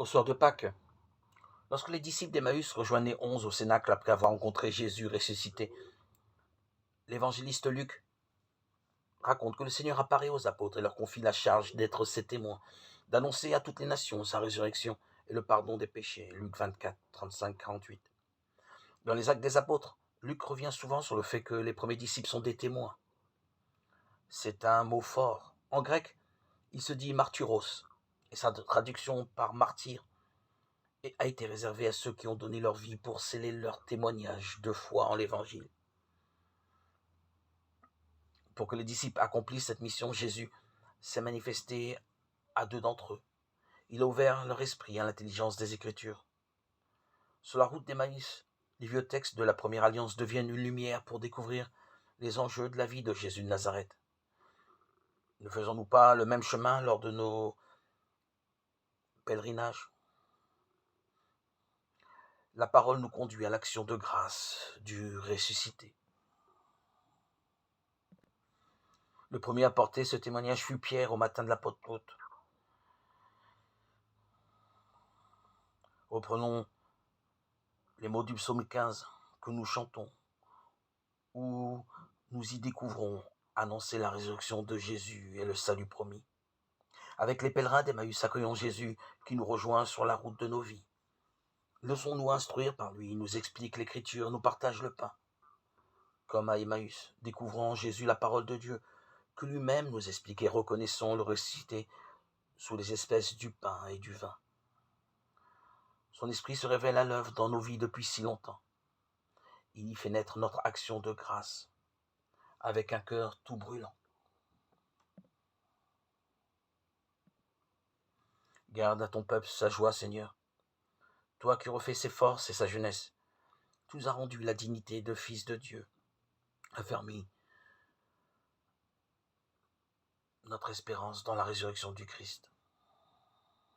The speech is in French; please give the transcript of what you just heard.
Au soir de Pâques, lorsque les disciples d'Emmaüs rejoignaient 11 au Cénacle après avoir rencontré Jésus ressuscité, l'évangéliste Luc raconte que le Seigneur apparaît aux apôtres et leur confie la charge d'être ses témoins, d'annoncer à toutes les nations sa résurrection et le pardon des péchés. Luc 24, 35-48. Dans les Actes des apôtres, Luc revient souvent sur le fait que les premiers disciples sont des témoins. C'est un mot fort. En grec, il se dit martyros, et sa traduction par martyr a été réservée à ceux qui ont donné leur vie pour sceller leur témoignage de foi en l'Évangile. Pour que les disciples accomplissent cette mission, Jésus s'est manifesté à 2 d'entre eux. Il a ouvert leur esprit à l'intelligence des Écritures. Sur la route d'Emmaüs, les vieux textes de la première alliance deviennent une lumière pour découvrir les enjeux de la vie de Jésus de Nazareth. Ne faisons-nous pas le même chemin lors de nos pèlerinages? La parole nous conduit à l'action de grâce du ressuscité. Le premier à porter ce témoignage fut Pierre au matin de la Pentecôte. Reprenons les mots du psaume 15 que nous chantons, où nous y découvrons annoncer la résurrection de Jésus et le salut promis. Avec les pèlerins d'Emmaüs, accueillons Jésus qui nous rejoint sur la route de nos vies. Laissons-nous instruire par lui, il nous explique l'Écriture, nous partage le pain. Comme à Emmaüs, découvrons en Jésus la parole de Dieu, que lui-même nous explique et reconnaissons le ressuscité sous les espèces du pain et du vin. Son esprit se révèle à l'œuvre dans nos vies depuis si longtemps. Il y fait naître notre action de grâce, avec un cœur tout brûlant. Garde à ton peuple sa joie, Seigneur. Toi qui refais ses forces et sa jeunesse, tu nous as rendu la dignité de fils de Dieu, affermi notre espérance dans la résurrection du Christ.